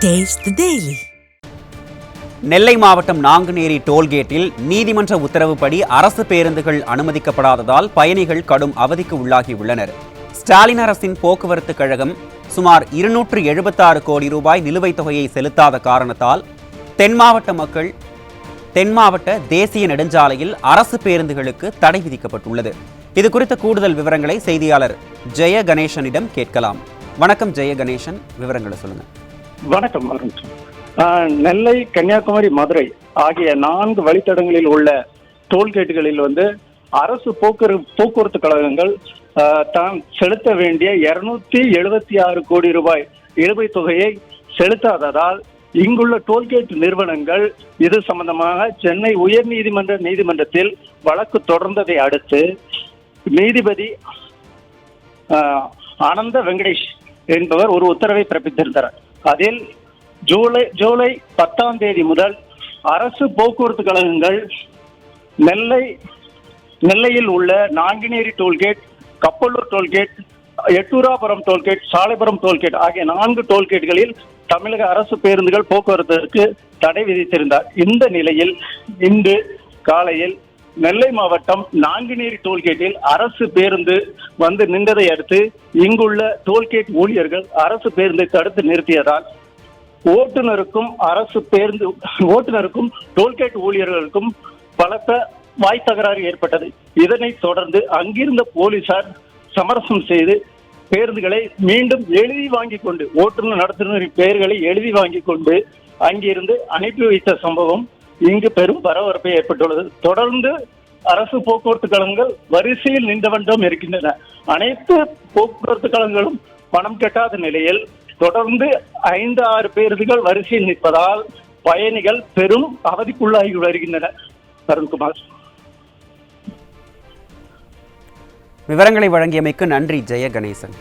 Taste the Daily. நெல்லை மாவட்டம் நாங்குநேரி டோல்கேட்டில் நீதிமன்ற உத்தரவுப்படி அரசு பேருந்துகள் அனுமதிக்கப்படாததால் பயணிகள் கடும் அவதிக்கு உள்ளாகியுள்ளனர். ஸ்டாலின் அரசின் போக்குவரத்து கழகம் சுமார் 276 கோடி ரூபாய் நிலுவைத் தொகையை செலுத்தாத காரணத்தால் தென் மாவட்ட தேசிய நெடுஞ்சாலையில் அரசு பேருந்துகளுக்கு தடை விதிக்கப்பட்டுள்ளது. இது குறித்த கூடுதல் விவரங்களை செய்தியாளர் ஜெய கணேசனிடம் கேட்கலாம். வணக்கம் ஜெய கணேசன், விவரங்களை சொல்லுங்க. வணக்கம். நெல்லை, கன்னியாகுமரி, மதுரை ஆகிய 4 வழித்தடங்களில் உள்ள டோல்கேட்டுகளில் அரசு போக்குவரத்து கழகங்கள் தான் செலுத்த வேண்டிய 276 கோடி ரூபாய் நிலுவைத் தொகையை செலுத்தாததால் இங்குள்ள டோல்கேட் நிறுவனங்கள் இது சம்பந்தமாக சென்னை நீதிமன்றத்தில் வழக்கு தொடர்ந்ததை அடுத்து நீதிபதி ஆனந்த வெங்கடேஷ் என்பவர் ஒரு உத்தரவை பிறப்பித்திருந்தார். அதில் ஜூலை 10ஆம் தேதி முதல் அரசு போக்குவரத்து கழகங்கள் நெல்லையில் உள்ள Nanguneri toll gate, Kappalur toll gate, Ettoorapuram toll gate, Salaipuram toll gate ஆகிய 4 டோல்கேட்டுகளில் தமிழக அரசு பேருந்துகள் போக்குவரத்திற்கு தடை விதித்திருந்தார். இந்த நிலையில் இன்று காலையில் நெல்லை மாவட்டம் நாங்குநேரி டோல்கேட்டில் அரசு பேருந்து நின்றதை அடுத்து இங்குள்ள டோல்கேட் ஊழியர்கள் அரசு பேருந்தை தடுத்து நிறுத்தியதால் ஓட்டுநருக்கும் டோல்கேட் ஊழியர்களுக்கும் பலத்த வாய் தகராறு ஏற்பட்டது. இதனைத் தொடர்ந்து அங்கிருந்த போலீசார் சமரசம் செய்து பேருந்துகளை மீண்டும் எழுதி வாங்கிக் கொண்டு ஓட்டுநர் நடத்துனரின் பெயர்களை எழுதி வாங்கிக் கொண்டு அங்கிருந்து அனுப்பி வைத்த சம்பவம் இங்கு பெரும் பரபரப்பை ஏற்பட்டுள்ளது. தொடர்ந்து அரசு போக்குவரத்து கழகங்கள் வரிசையில் நின்ற வண்ணம் இருக்கின்றன. அனைத்து போக்குவரத்து கழகங்களும் பணம் கட்டாத நிலையில் தொடர்ந்து 5-6 பேருந்துகள் வரிசையில் நிற்பதால் பயணிகள் பெரும் அவதிக்குள்ளாகி வருகின்றனர். அருண்குமார், விவரங்களை வழங்கியமைக்கு நன்றி ஜெய கணேசன்.